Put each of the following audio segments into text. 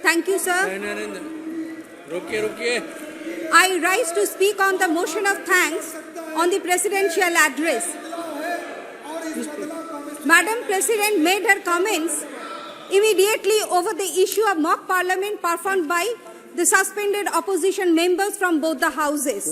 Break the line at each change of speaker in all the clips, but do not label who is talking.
Thank you, sir. I rise to speak on the motion of thanks on the presidential address. Madam President made her comments immediately over the issue of mock parliament performed by the suspended opposition members from both the houses.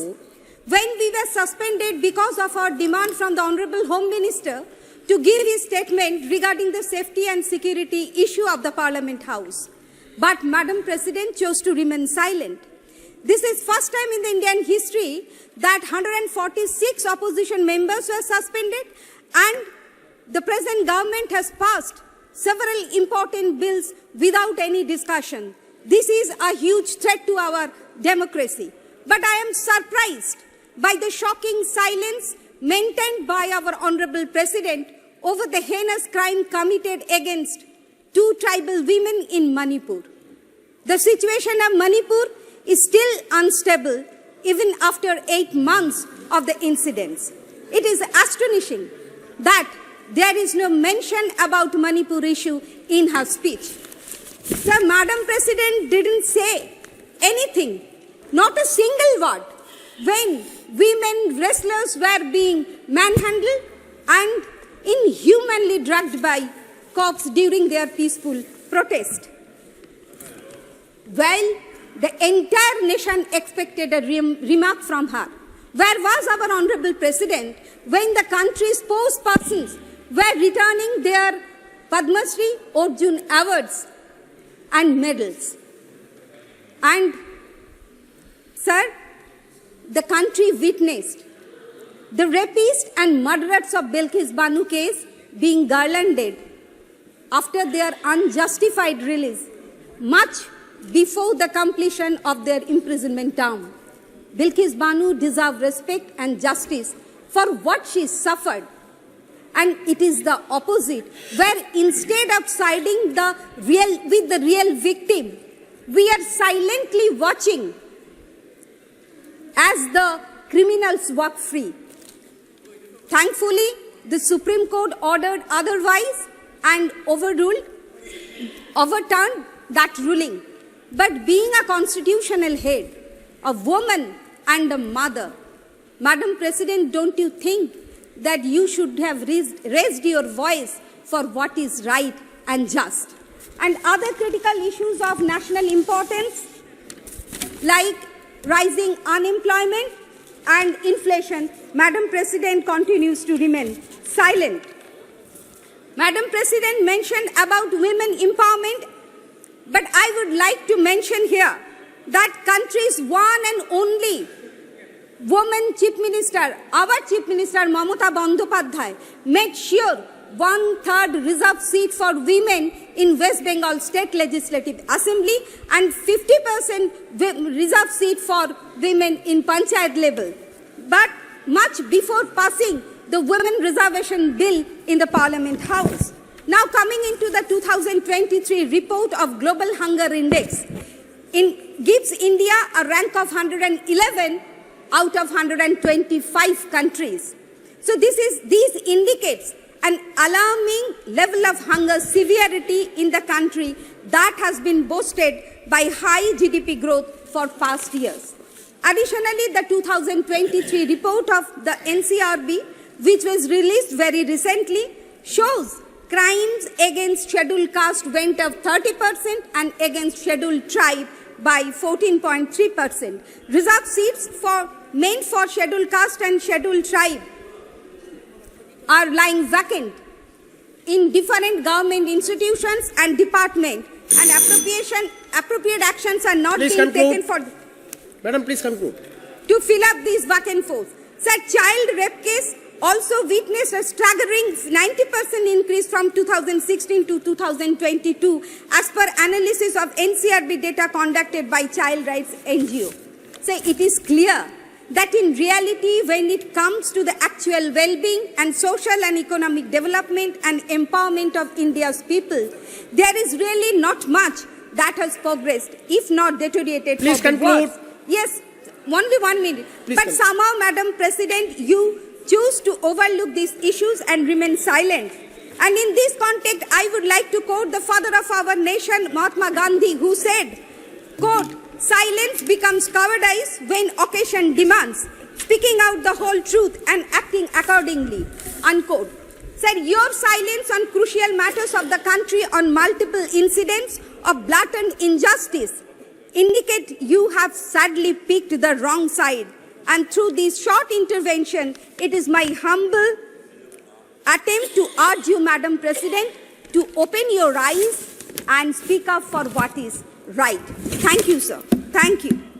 When we were suspended because of our demand from the Honorable Home Minister to give his statement regarding the safety and security issue of the Parliament House. But Madam President chose to remain silent. This is first time in the Indian history that 146 opposition members were suspended, and the present government has passed several important bills without any discussion. This is a huge threat to our democracy. But I am surprised by the shocking silence maintained by our Honorable President over the heinous crime committed against 2 tribal women in Manipur. The situation of Manipur is still unstable even after 8 months of the incidents. It is astonishing that there is no mention about Manipur issue in her speech. Sir, Madam President didn't say anything, not a single word, when women wrestlers were being manhandled and inhumanly dragged by cops during their peaceful protest. Well, the entire nation expected a remark from her. Where was our Honorable President when the country's spokespersons were returning their Padma Shri, Arjun awards and medals? And, sir, the country witnessed the rapists and murderers of Bilkis Banu case being garlanded after their unjustified release, much before the completion of their imprisonment term. Bilkis Banu deserves respect and justice for what she suffered. And it is the opposite, where instead of siding with the real victim, we are silently watching as the criminals walk free. Thankfully, the Supreme Court ordered otherwise and overturned that ruling. But being a constitutional head, a woman and a mother, Madam President, don't you think that you should have raised your voice for what is right and just? And other critical issues of national importance, like rising unemployment and inflation, Madam President continues to remain silent. Madam President mentioned about women empowerment, but I would like to mention here that country's one and only woman Chief Minister, our Chief Minister Mamata Banerjee, made sure 1/3 reserved seat for women in West Bengal State Legislative Assembly and 50% reserved seat for women in Panchayat level. But much before passing the Women Reservation Bill in the Parliament House. Now coming into the 2023 report of Global Hunger Index, gives India a rank of 111 out of 125 countries. So this indicates an alarming level of hunger severity in the country that has been boosted by high GDP growth for past years. Additionally, the 2023 report of the NCRB, which was released very recently, shows crimes against scheduled caste went up 30% and against scheduled tribe by 14.3%. Reserved seats meant for scheduled caste and scheduled tribe are lying vacant in different government institutions and departments, and appropriate actions are not being taken for.
Madam, please conclude.
To fill up these vacant posts. Sir, child rape case also witnessed a staggering 90% increase from 2016 to 2022 as per analysis of NCRB data conducted by Child Rights NGO. So it is clear that in reality, when it comes to the actual well-being and social and economic development and empowerment of India's people, there is really not much that has progressed, if not deteriorated.
Please
for
conclude.
the worse. Yes, only 1 minute.
Please
but
conclude.
Somehow, Madam President, you choose to overlook these issues and remain silent. And in this context, I would like to quote the father of our nation, Mahatma Gandhi, who said, quote, "Silence becomes cowardice when occasion demands, speaking out the whole truth and acting accordingly," unquote. Sir, your silence on crucial matters of the country on multiple incidents of blatant injustice indicate you have sadly picked the wrong side. And through this short intervention, it is my humble attempt to urge you, Madam President, to open your eyes and speak up for what is right. Thank you, sir. Thank you.